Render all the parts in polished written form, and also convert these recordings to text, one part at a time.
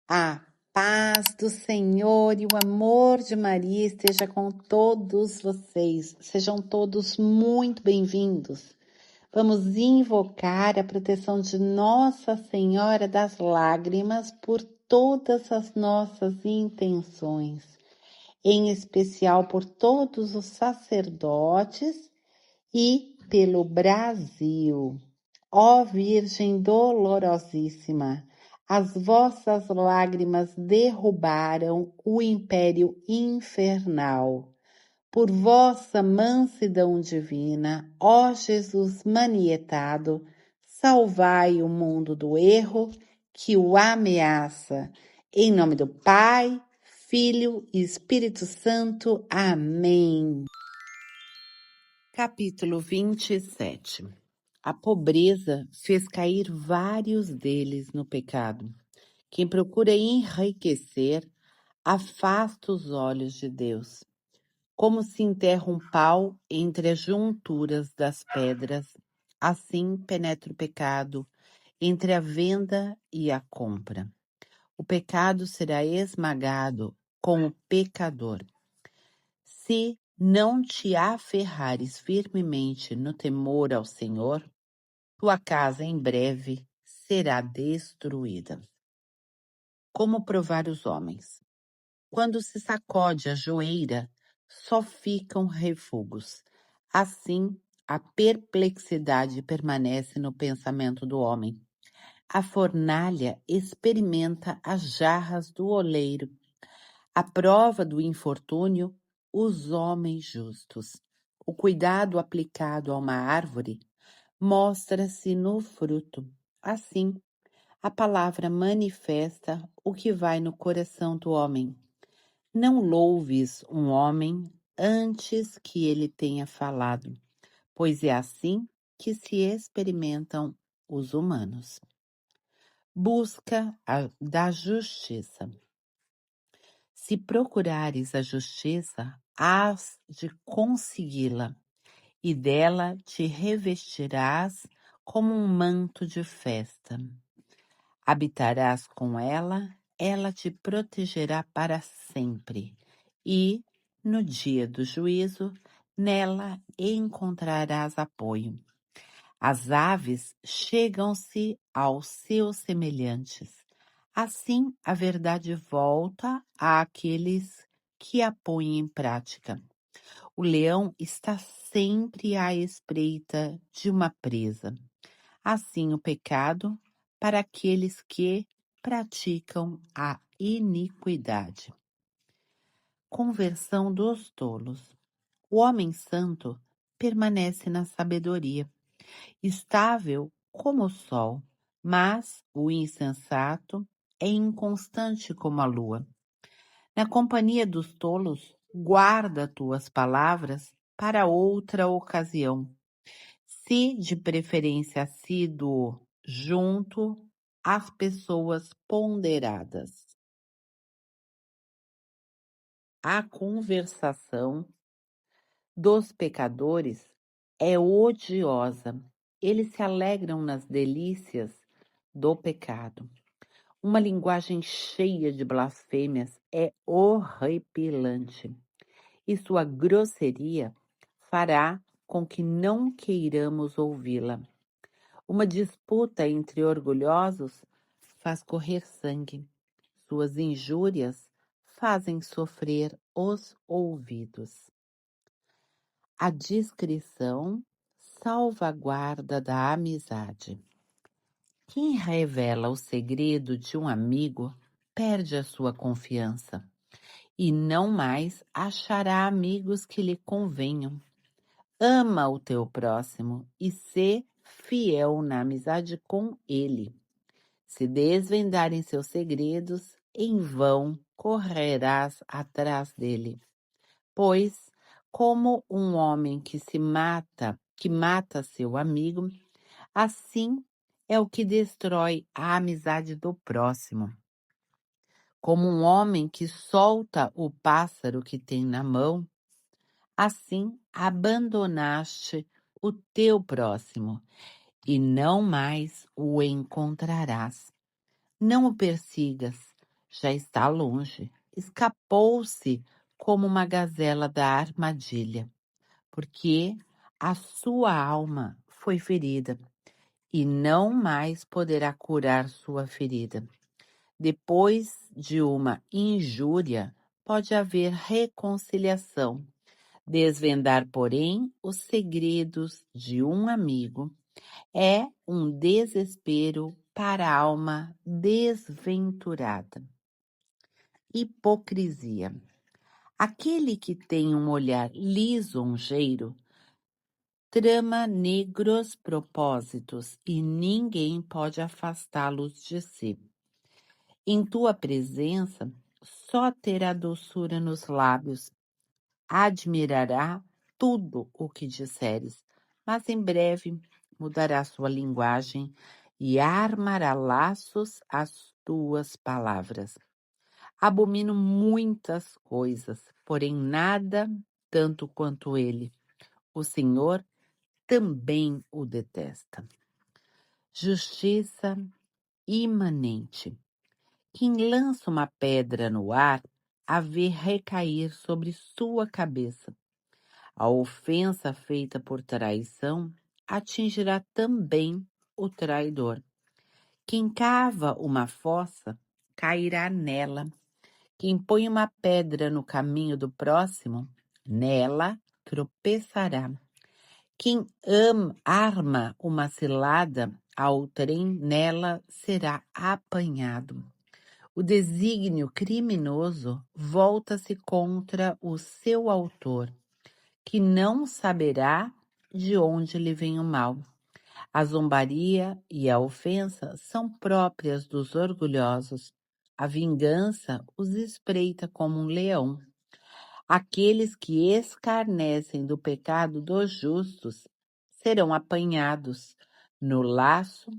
A paz do Senhor e o amor de Maria esteja com todos vocês. Sejam todos muito bem-vindos. Vamos invocar a proteção de Nossa Senhora das Lágrimas por todas as nossas intenções, em especial por todos os sacerdotes e pelo Brasil. Ó Virgem dolorosíssima, as vossas lágrimas derrubaram o império infernal. Por vossa mansidão divina, ó Jesus manietado, salvai o mundo do erro que o ameaça. Em nome do Pai, Filho e Espírito Santo. Amém. Capítulo 27. A pobreza fez cair vários deles no pecado. Quem procura enriquecer, afasta os olhos de Deus. Como se enterra um pau entre as junturas das pedras, assim penetra o pecado entre a venda e a compra. O pecado será esmagado com o pecador. Se não te aferrares firmemente no temor ao Senhor, tua casa em breve será destruída. Como provar os homens? Quando se sacode a joeira, só ficam refugos. Assim, a perplexidade permanece no pensamento do homem. A fornalha experimenta as jarras do oleiro. A prova do infortúnio, os homens justos. O cuidado aplicado a uma árvore mostra-se no fruto. Assim, a palavra manifesta o que vai no coração do homem. Não louves um homem antes que ele tenha falado, pois é assim que se experimentam os humanos. Busca da justiça. Se procurares a justiça, hás de consegui-la, e dela te revestirás como um manto de festa. Habitarás com ela, ela te protegerá para sempre, e, no dia do juízo, nela encontrarás apoio. As aves chegam-se aos seus semelhantes. Assim, a verdade volta àqueles que a põem em prática. O leão está sempre à espreita de uma presa. Assim, o pecado para aqueles que praticam a iniquidade. Conversão dos tolos. O homem santo permanece na sabedoria, estável como o sol, mas o insensato é inconstante como a lua. Na companhia dos tolos, guarda tuas palavras para outra ocasião. Se de preferência assíduo junto às pessoas ponderadas. A conversação dos pecadores é odiosa. Eles se alegram nas delícias do pecado. Uma linguagem cheia de blasfêmias é horripilante, e sua grosseria fará com que não queiramos ouvi-la. Uma disputa entre orgulhosos faz correr sangue. Suas injúrias fazem sofrer os ouvidos. A discrição salvaguarda da amizade. Quem revela o segredo de um amigo perde a sua confiança e não mais achará amigos que lhe convenham. Ama o teu próximo e sê fiel na amizade com ele. Se desvendarem seus segredos, em vão correrás atrás dele. Pois, como um homem que mata seu amigo, assim é o que destrói a amizade do próximo. Como um homem que solta o pássaro que tem na mão, assim abandonaste o teu próximo, e não mais o encontrarás. Não o persigas, já está longe. Escapou-se como uma gazela da armadilha, porque a sua alma foi ferida e não mais poderá curar sua ferida. Depois de uma injúria, pode haver reconciliação. Desvendar, porém, os segredos de um amigo é um desespero para a alma desventurada. Hipocrisia. Aquele que tem um olhar lisonjeiro trama negros propósitos e ninguém pode afastá-los de si. Em tua presença, só terá doçura nos lábios, admirará tudo o que disseres, mas em breve mudará sua linguagem e armará laços às tuas palavras. Abomino muitas coisas, porém nada tanto quanto ele. O Senhor também o detesta. Justiça imanente. Quem lança uma pedra no ar, a vê recair sobre sua cabeça. A ofensa feita por traição atingirá também o traidor. Quem cava uma fossa, cairá nela. Quem põe uma pedra no caminho do próximo, nela tropeçará. Quem arma uma cilada ao trem, nela será apanhado. O desígnio criminoso volta-se contra o seu autor, que não saberá de onde lhe vem o mal. A zombaria e a ofensa são próprias dos orgulhosos. A vingança os espreita como um leão. Aqueles que escarnecem do pecado dos justos serão apanhados no laço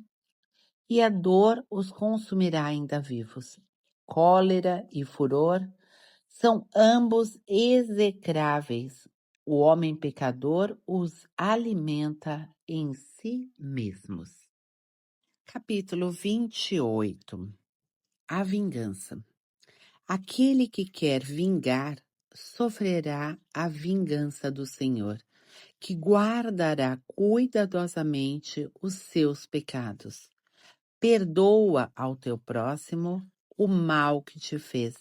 e a dor os consumirá ainda vivos. Cólera e furor são ambos execráveis. O homem pecador os alimenta em si mesmos. Capítulo 28. A vingança. Aquele que quer vingar sofrerá a vingança do Senhor, que guardará cuidadosamente os seus pecados. Perdoa ao teu próximo o mal que te fez,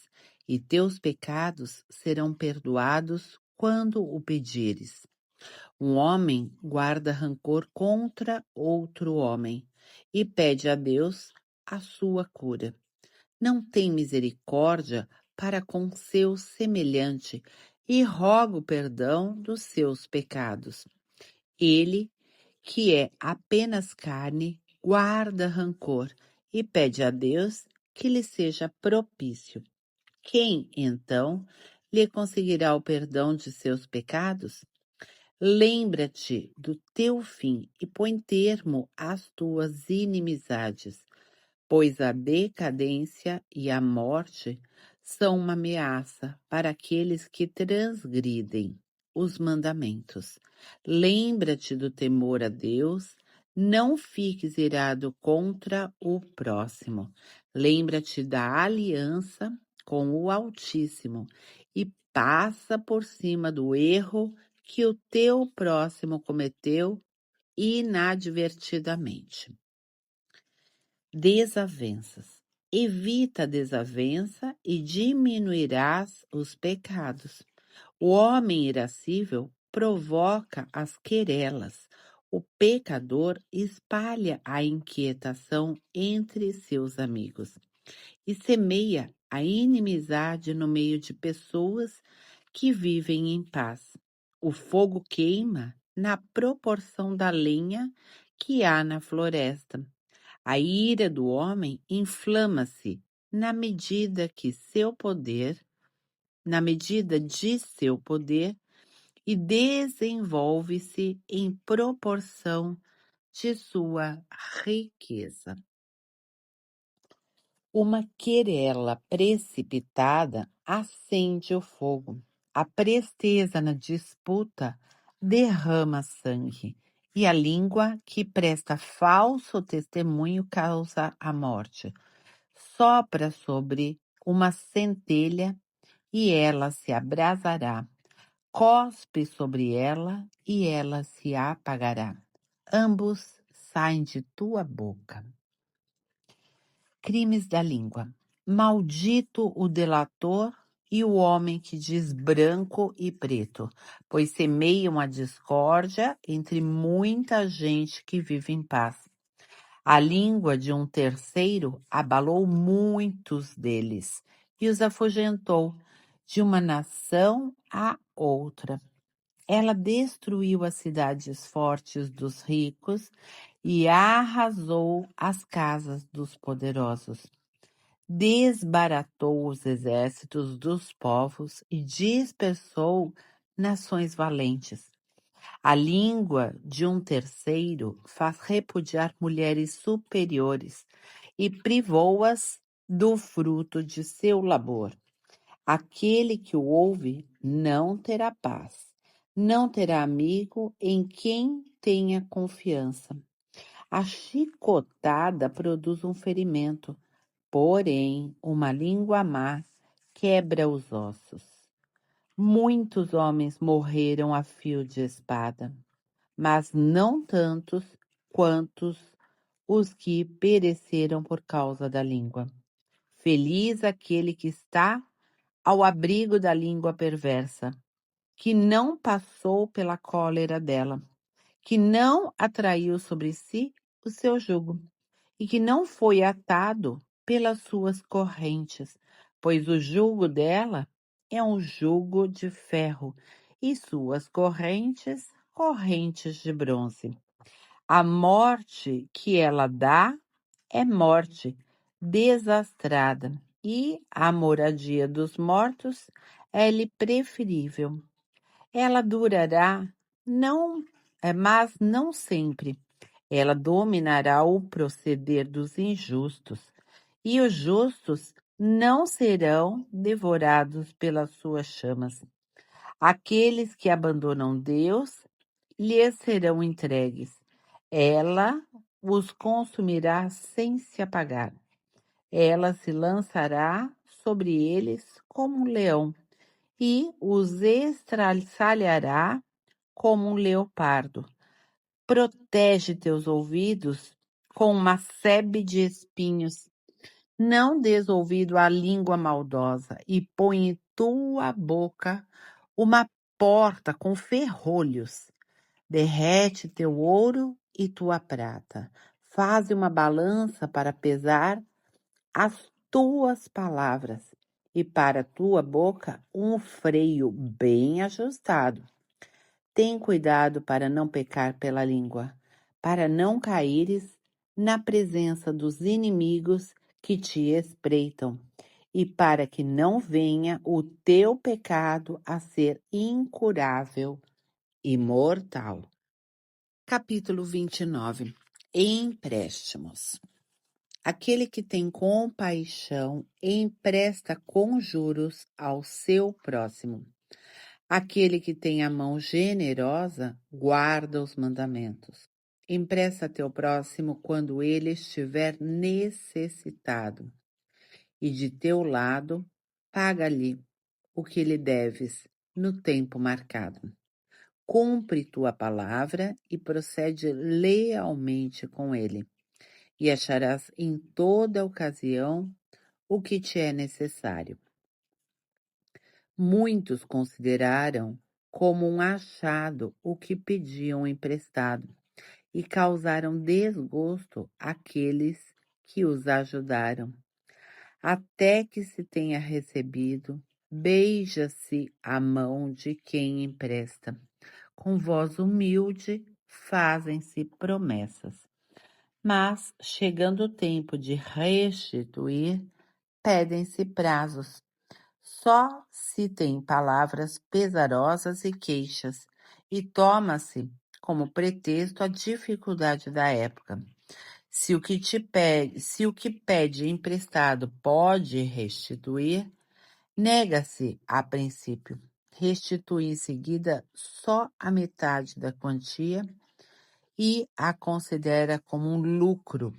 e teus pecados serão perdoados quando o pedires. Um homem guarda rancor contra outro homem e pede a Deus a sua cura. Não tem misericórdia para com seu semelhante e roga o perdão dos seus pecados. Ele, que é apenas carne, guarda rancor e pede a Deus que lhe seja propício. Quem, então, lhe conseguirá o perdão de seus pecados? Lembra-te do teu fim e põe termo às tuas inimizades, pois a decadência e a morte são uma ameaça para aqueles que transgridem os mandamentos. Lembra-te do temor a Deus, não fiques irado contra o próximo. Lembra-te da aliança com o Altíssimo e passa por cima do erro que o teu próximo cometeu inadvertidamente. Desavenças. Evita a desavença e diminuirás os pecados. O homem irascível provoca as querelas. O pecador espalha a inquietação entre seus amigos e semeia a inimizade no meio de pessoas que vivem em paz. O fogo queima na proporção da lenha que há na floresta. A ira do homem inflama-se na medida de seu poder, e desenvolve-se em proporção de sua riqueza. Uma querela precipitada acende o fogo. A presteza na disputa derrama sangue, e a língua que presta falso testemunho causa a morte. Sopra sobre uma centelha e ela se abrasará. Cospe sobre ela e ela se apagará. Ambos saem de tua boca. Crimes da língua. Maldito o delator e o homem que diz branco e preto, pois semeiam a discórdia entre muita gente que vive em paz. A língua de um terceiro abalou muitos deles e os afugentou de uma nação a outra. Ela destruiu as cidades fortes dos ricos e arrasou as casas dos poderosos. Desbaratou os exércitos dos povos e dispersou nações valentes. A língua de um terceiro faz repudiar mulheres superiores e privou-as do fruto de seu labor. Aquele que o ouve não terá paz, não terá amigo em quem tenha confiança. A chicotada produz um ferimento, porém uma língua má quebra os ossos. Muitos homens morreram a fio de espada, mas não tantos quantos os que pereceram por causa da língua. Feliz aquele que está ao abrigo da língua perversa, que não passou pela cólera dela, que não atraiu sobre si o seu jugo, e que não foi atado pelas suas correntes, pois o jugo dela é um jugo de ferro, e suas correntes, correntes de bronze. A morte que ela dá é morte desastrada, e a moradia dos mortos é-lhe preferível. Ela durará, não, mas não sempre. Ela dominará o proceder dos injustos, e os justos não serão devorados pelas suas chamas. Aqueles que abandonam Deus lhes serão entregues. Ela os consumirá sem se apagar. Ela se lançará sobre eles como um leão e os estraçalhará como um leopardo. Protege teus ouvidos com uma sebe de espinhos. Não des ouvido à língua maldosa e põe em tua boca uma porta com ferrolhos. Derrete teu ouro e tua prata. Faze uma balança para pesar as tuas palavras e para tua boca um freio bem ajustado. Tem cuidado para não pecar pela língua, para não caíres na presença dos inimigos que te espreitam, e para que não venha o teu pecado a ser incurável e mortal. Capítulo 29. Empréstimos. Aquele que tem compaixão empresta com juros ao seu próximo. Aquele que tem a mão generosa guarda os mandamentos. Empresta a teu próximo quando ele estiver necessitado, e de teu lado paga-lhe o que lhe deves no tempo marcado. Cumpre tua palavra e procede lealmente com ele, e acharás em toda ocasião o que te é necessário. Muitos consideraram como um achado o que pediam emprestado e causaram desgosto àqueles que os ajudaram. Até que se tenha recebido, beija-se a mão de quem empresta. Com voz humilde fazem-se promessas. Mas, chegando o tempo de restituir, pedem-se prazos. Só se tem palavras pesarosas e queixas, e toma-se como pretexto a dificuldade da época. Se o que pede emprestado pode restituir, nega-se a princípio. Restitui em seguida só a metade da quantia e a considera como um lucro.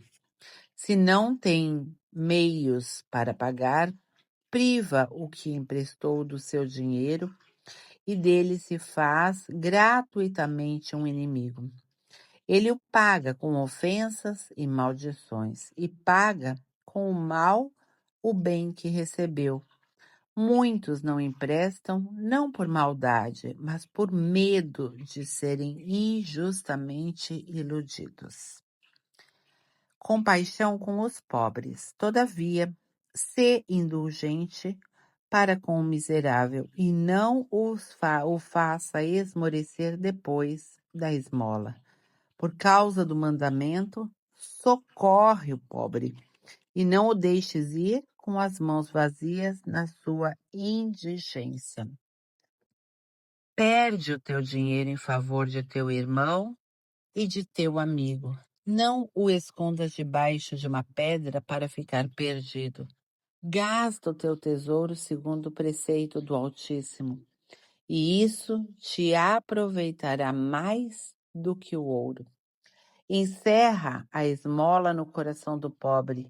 Se não tem meios para pagar, priva o que emprestou do seu dinheiro e dele se faz gratuitamente um inimigo. Ele o paga com ofensas e maldições, e paga com o mal o bem que recebeu. Muitos não emprestam, não por maldade, mas por medo de serem injustamente iludidos. Compaixão com os pobres. Todavia, sê indulgente para com o miserável e não o faça esmorecer depois da esmola. Por causa do mandamento, socorre o pobre e não o deixes ir com as mãos vazias na sua indigência. Perde o teu dinheiro em favor de teu irmão e de teu amigo. Não o escondas debaixo de uma pedra para ficar perdido. Gasta o teu tesouro segundo o preceito do Altíssimo, e isso te aproveitará mais do que o ouro. Encerra a esmola no coração do pobre,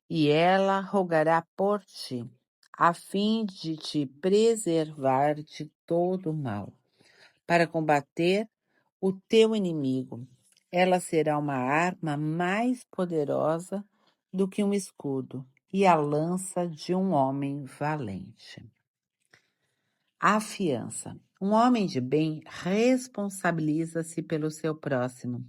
e ela rogará por ti, a fim de te preservar de todo o mal, para combater o teu inimigo. Ela será uma arma mais poderosa do que um escudo e a lança de um homem valente. A fiança. Um homem de bem responsabiliza-se pelo seu próximo.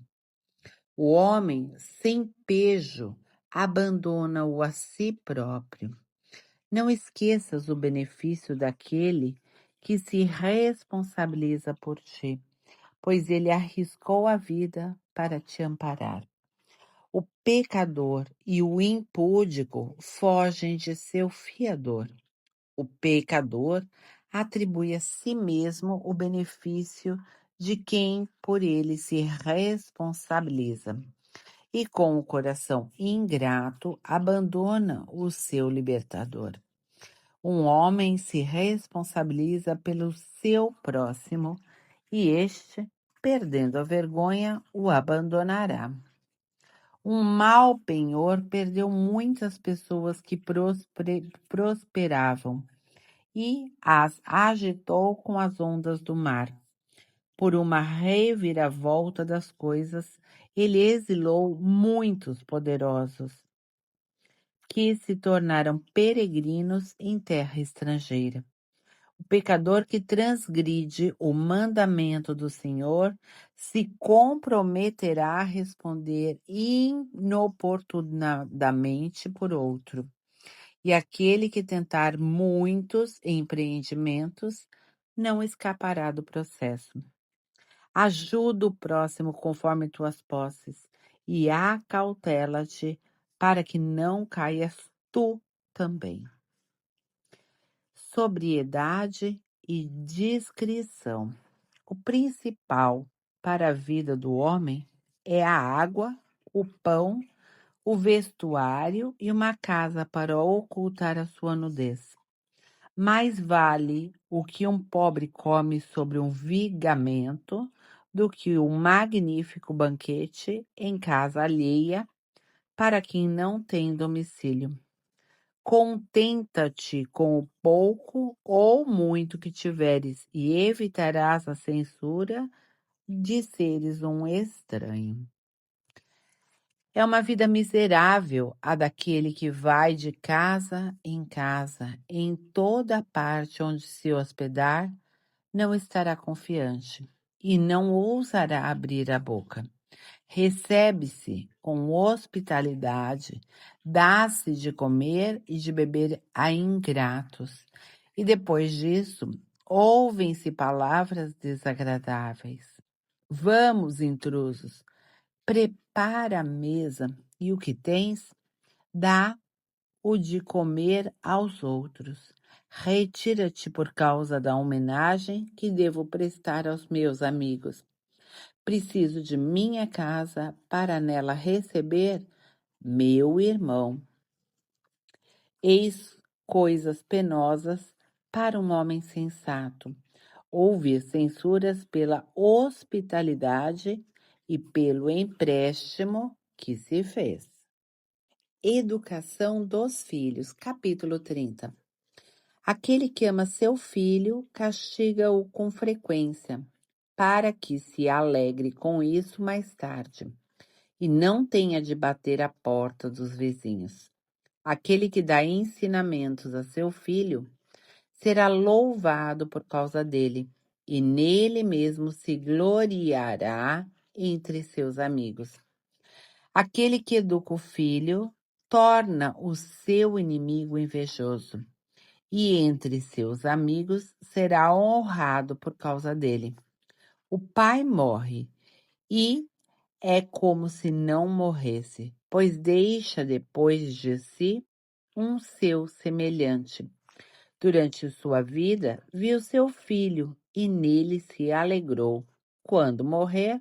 O homem sem pejo abandona-o a si próprio. Não esqueças o benefício daquele que se responsabiliza por ti, pois ele arriscou a vida para te amparar. O pecador e o impúdico fogem de seu fiador. O pecador atribui a si mesmo o benefício de quem por ele se responsabiliza, e com o coração ingrato abandona o seu libertador. Um homem se responsabiliza pelo seu próximo e este, perdendo a vergonha, o abandonará. Um mau penhor perdeu muitas pessoas que prosperavam e as agitou com as ondas do mar. Por uma reviravolta das coisas, ele exilou muitos poderosos, que se tornaram peregrinos em terra estrangeira. O pecador que transgride o mandamento do Senhor se comprometerá a responder inoportunadamente por outro. E aquele que tentar muitos empreendimentos não escapará do processo. Ajuda o próximo conforme tuas posses e acautela-te para que não caias tu também. Sobriedade e discrição. O principal para a vida do homem é a água, o pão, o vestuário e uma casa para ocultar a sua nudez. Mais vale o que um pobre come sobre um vigamento do que um magnífico banquete em casa alheia para quem não tem domicílio. Contenta-te com o pouco ou muito que tiveres e evitarás a censura de seres um estranho. É uma vida miserável a daquele que vai de casa em casa, em toda parte onde se hospedar, não estará confiante e não ousará abrir a boca. Recebe-se com hospitalidade, dá-se de comer e de beber a ingratos, e depois disso ouvem-se palavras desagradáveis. Vamos, intrusos, prepara a mesa e o que tens, dá o de comer aos outros. Retira-te por causa da homenagem que devo prestar aos meus amigos. Preciso de minha casa para nela receber meu irmão. Eis coisas penosas para um homem sensato: ouvir censuras pela hospitalidade e pelo empréstimo que se fez. Educação dos filhos, capítulo 30. Aquele que ama seu filho castiga-o com frequência, para que se alegre com isso mais tarde, e não tenha de bater à porta dos vizinhos. Aquele que dá ensinamentos a seu filho será louvado por causa dele, e nele mesmo se gloriará entre seus amigos. Aquele que educa o filho torna o seu inimigo invejoso, e entre seus amigos será honrado por causa dele. O pai morre e é como se não morresse, pois deixa depois de si um seu semelhante. Durante sua vida, viu seu filho e nele se alegrou. Quando morrer,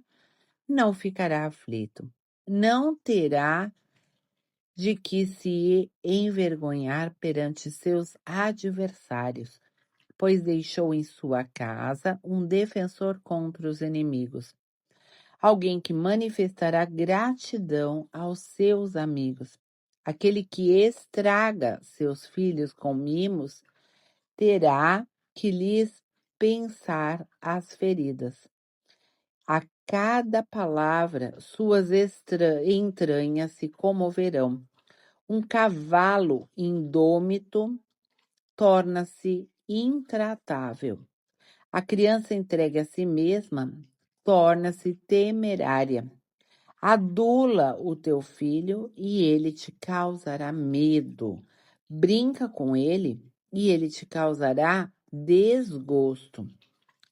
não ficará aflito. Não terá de que se envergonhar perante seus adversários, pois deixou em sua casa um defensor contra os inimigos, alguém que manifestará gratidão aos seus amigos. Aquele que estraga seus filhos com mimos terá que lhes pensar as feridas. A cada palavra, suas entranhas se comoverão. Um cavalo indômito torna-se intratável. A criança entregue a si mesma torna-se temerária. Adula o teu filho e ele te causará medo. Brinca com ele e ele te causará desgosto.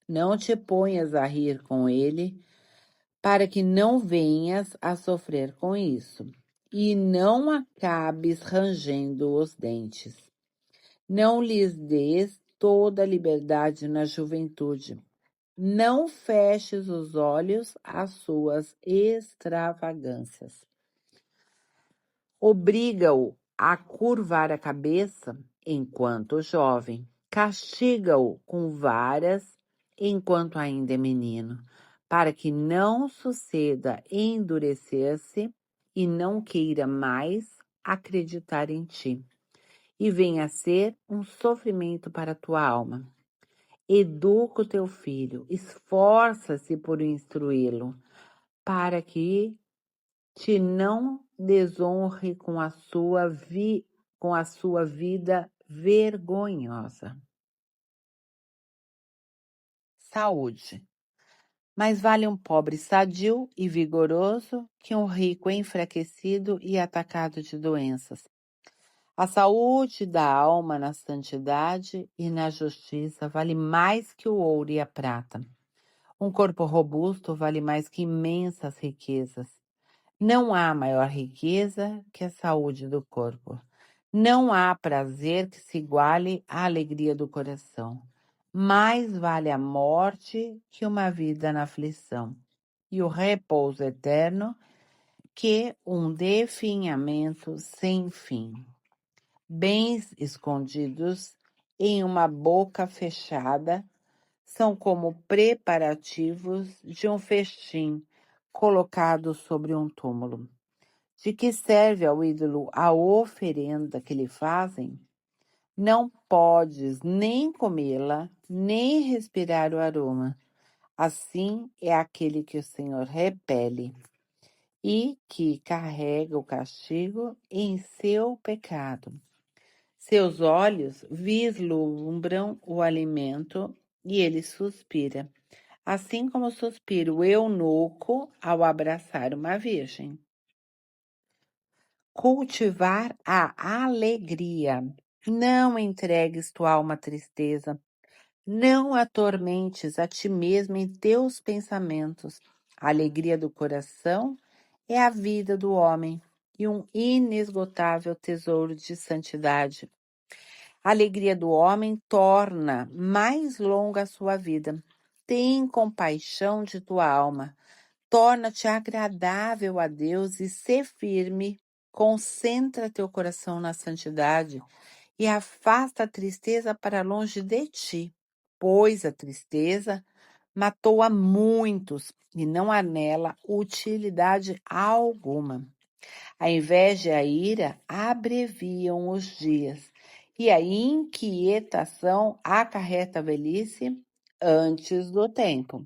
Não te ponhas a rir com ele, para que não venhas a sofrer com isso, e não acabes rangendo os dentes. Não lhes dês toda a liberdade na juventude. Não feches os olhos às suas extravagâncias. Obriga-o a curvar a cabeça enquanto jovem. Castiga-o com varas enquanto ainda é menino, para que não suceda endurecer-se e não queira mais acreditar em ti, e venha a ser um sofrimento para a tua alma. Educa o teu filho, esforça-se por instruí-lo, para que te não desonre com a sua vida vergonhosa. Saúde. Mais vale um pobre sadio e vigoroso que um rico enfraquecido e atacado de doenças. A saúde da alma na santidade e na justiça vale mais que o ouro e a prata. Um corpo robusto vale mais que imensas riquezas. Não há maior riqueza que a saúde do corpo. Não há prazer que se iguale à alegria do coração. Mais vale a morte que uma vida na aflição, e o repouso eterno que um definhamento sem fim. Bens escondidos em uma boca fechada são como preparativos de um festim colocado sobre um túmulo. De que serve ao ídolo a oferenda que lhe fazem? Não podes nem comê-la, nem respirar o aroma. Assim é aquele que o Senhor repele e que carrega o castigo em seu pecado. Seus olhos vislumbram o alimento e ele suspira, assim como suspira o eunuco ao abraçar uma virgem. Cultivar a alegria. Não entregues tua alma à tristeza. Não atormentes a ti mesmo em teus pensamentos. A alegria do coração é a vida do homem e um inesgotável tesouro de santidade. A alegria do homem torna mais longa a sua vida. Tem compaixão de tua alma. Torna-te agradável a Deus e sê firme. Concentra teu coração na santidade e afasta a tristeza para longe de ti, pois a tristeza matou a muitos e não há nela utilidade alguma. A inveja e a ira abreviam os dias e a inquietação acarreta a velhice antes do tempo.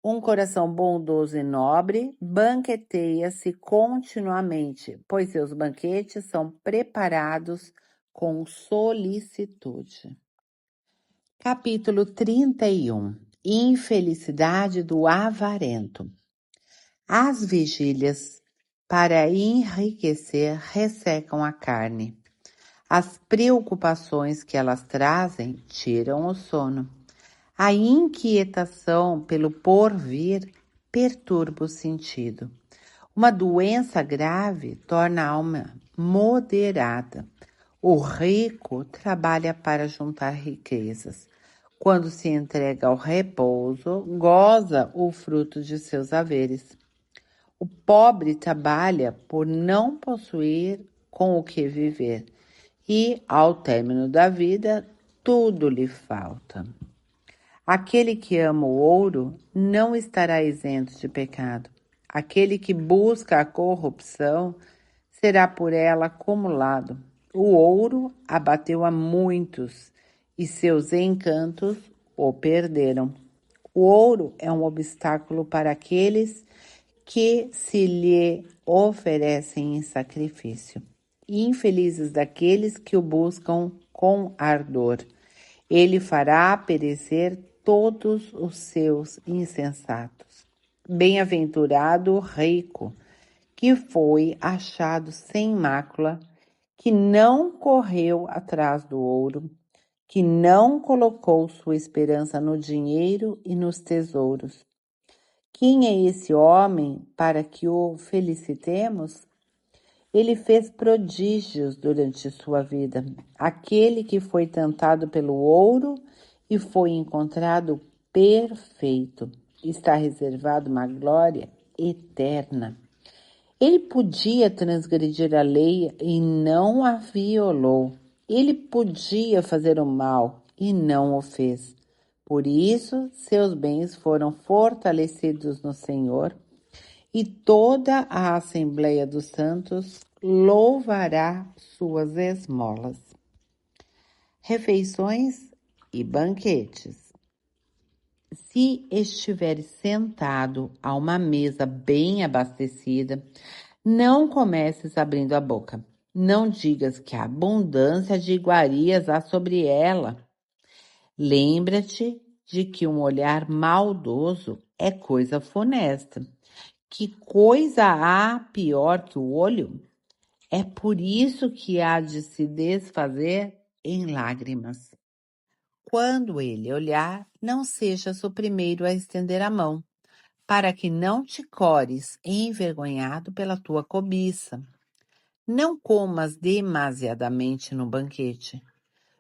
Um coração bondoso e nobre banqueteia-se continuamente, pois seus banquetes são preparados com solicitude. Capítulo 31. Infelicidade do avarento. As vigílias para enriquecer ressecam a carne. As preocupações que elas trazem tiram o sono. A inquietação pelo porvir perturba o sentido. Uma doença grave torna a alma moderada. O rico trabalha para juntar riquezas. Quando se entrega ao repouso, goza o fruto de seus haveres. O pobre trabalha por não possuir com o que viver, e, ao término da vida, tudo lhe falta. Aquele que ama o ouro não estará isento de pecado. Aquele que busca a corrupção será por ela acumulado. O ouro abateu a muitos e seus encantos o perderam. O ouro é um obstáculo para aqueles que se lhe oferecem em sacrifício. Infelizes daqueles que o buscam com ardor. Ele fará perecer todos os seus insensatos. Bem-aventurado o rico, que foi achado sem mácula, que não correu atrás do ouro, que não colocou sua esperança no dinheiro e nos tesouros. Quem é esse homem para que o felicitemos? Ele fez prodígios durante sua vida. Aquele que foi tentado pelo ouro e foi encontrado perfeito. Está reservado uma glória eterna. Ele podia transgredir a lei e não a violou. Ele podia fazer o mal e não o fez. Por isso, seus bens foram fortalecidos no Senhor, e toda a Assembleia dos Santos louvará suas esmolas. Refeições e banquetes. Se estiveres sentado a uma mesa bem abastecida, não comeces abrindo a boca. Não digas que a abundância de iguarias há sobre ela. Lembra-te de que um olhar maldoso é coisa funesta. Que coisa há pior que o olho? É por isso que há de se desfazer em lágrimas. Quando ele olhar, não sejas o primeiro a estender a mão, para que não te cores envergonhado pela tua cobiça. Não comas demasiadamente no banquete.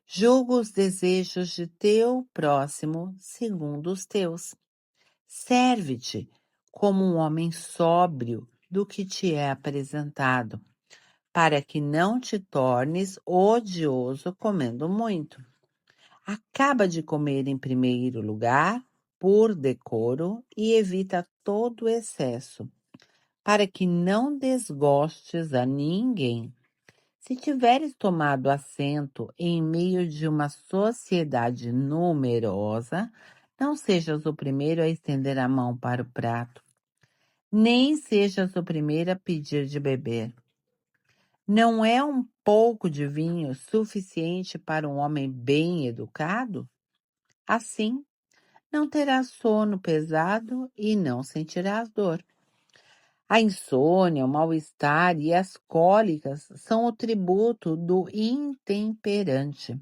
Julga os desejos de teu próximo segundo os teus. Serve-te como um homem sóbrio do que te é apresentado, para que não te tornes odioso comendo muito. Acaba de comer em primeiro lugar, por decoro, e evita todo excesso, para que não desgostes a ninguém. Se tiveres tomado assento em meio de uma sociedade numerosa, não sejas o primeiro a estender a mão para o prato, nem sejas o primeiro a pedir de beber. Não é um pouco de vinho suficiente para um homem bem educado? Assim, não terás sono pesado e não sentirás dor. A insônia, o mal-estar e as cólicas são o tributo do intemperante.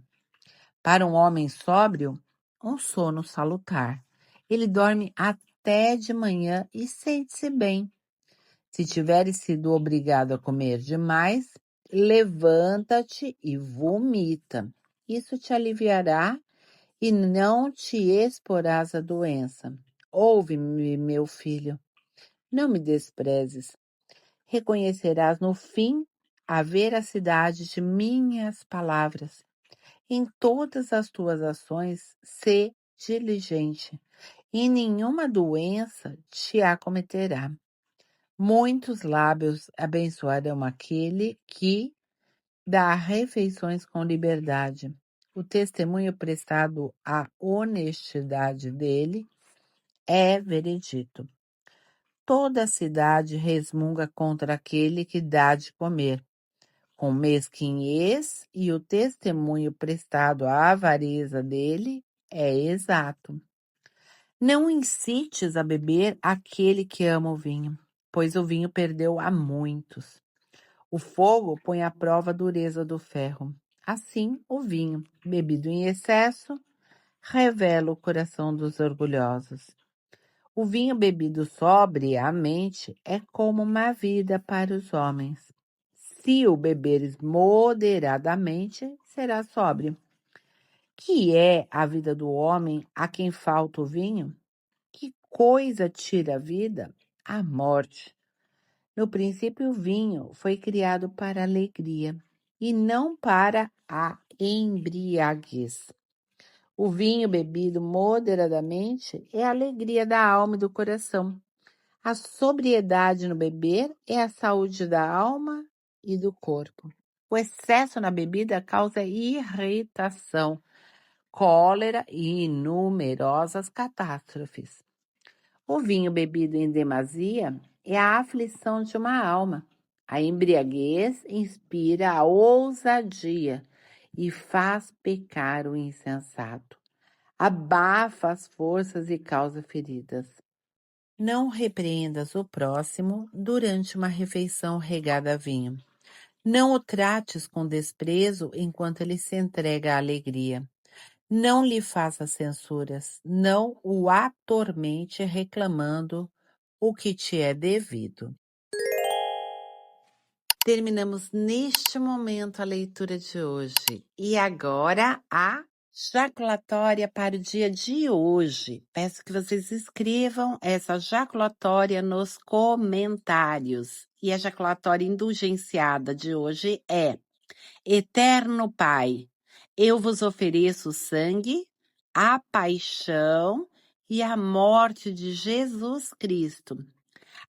Para um homem sóbrio, um sono salutar. Ele dorme até de manhã e sente-se bem. Se tiveres sido obrigado a comer demais, levanta-te e vomita. Isso te aliviará e não te exporás à doença. Ouve-me, meu filho, não me desprezes. Reconhecerás no fim a veracidade de minhas palavras. Em todas as tuas ações, sê diligente, e nenhuma doença te acometerá. Muitos lábios abençoarão aquele que dá refeições com liberdade. O testemunho prestado à honestidade dele é veredito. Toda a cidade resmunga contra aquele que dá de comer, com mesquinhez, e o testemunho prestado à avareza dele é exato. Não incites a beber aquele que ama o vinho, pois o vinho perdeu a muitos. O fogo põe à prova a dureza do ferro. Assim, o vinho, bebido em excesso, revela o coração dos orgulhosos. O vinho bebido sobriamente é como uma vida para os homens. Se o beberes moderadamente, será sóbrio. Que é a vida do homem a quem falta o vinho? Que coisa tira a vida? A morte. No princípio, o vinho foi criado para a alegria e não para a embriaguez. O vinho bebido moderadamente é a alegria da alma e do coração. A sobriedade no beber é a saúde da alma e do corpo. O excesso na bebida causa irritação, cólera e numerosas catástrofes. O vinho bebido em demasia é a aflição de uma alma. A embriaguez inspira a ousadia e faz pecar o insensato. Abafa as forças e causa feridas. Não repreendas o próximo durante uma refeição regada a vinho. Não o trates com desprezo enquanto ele se entrega à alegria. Não lhe faça censuras, não o atormente reclamando o que te é devido. Terminamos neste momento a leitura de hoje. E agora a jaculatória para o dia de hoje. Peço que vocês escrevam essa jaculatória nos comentários. E a jaculatória indulgenciada de hoje é: Eterno Pai, eu vos ofereço o sangue, a paixão e a morte de Jesus Cristo,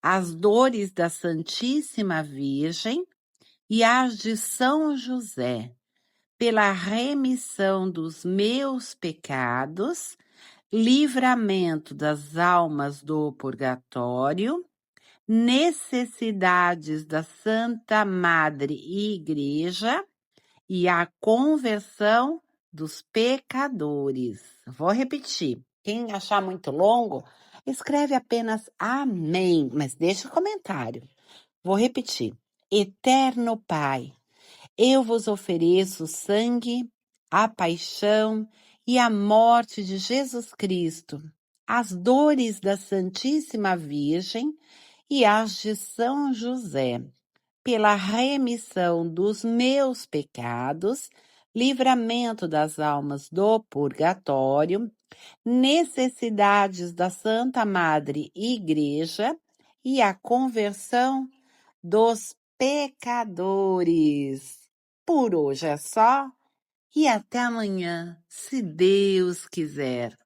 as dores da Santíssima Virgem e as de São José, pela remissão dos meus pecados, livramento das almas do purgatório, necessidades da Santa Madre Igreja e a conversão dos pecadores. Vou repetir. Quem achar muito longo, escreve apenas amém, mas deixa o comentário. Vou repetir. Eterno Pai, eu vos ofereço o sangue, a paixão e a morte de Jesus Cristo, as dores da Santíssima Virgem e as de São José, pela remissão dos meus pecados, livramento das almas do purgatório, necessidades da Santa Madre Igreja e a conversão dos pecadores. Por hoje é só e até amanhã, se Deus quiser.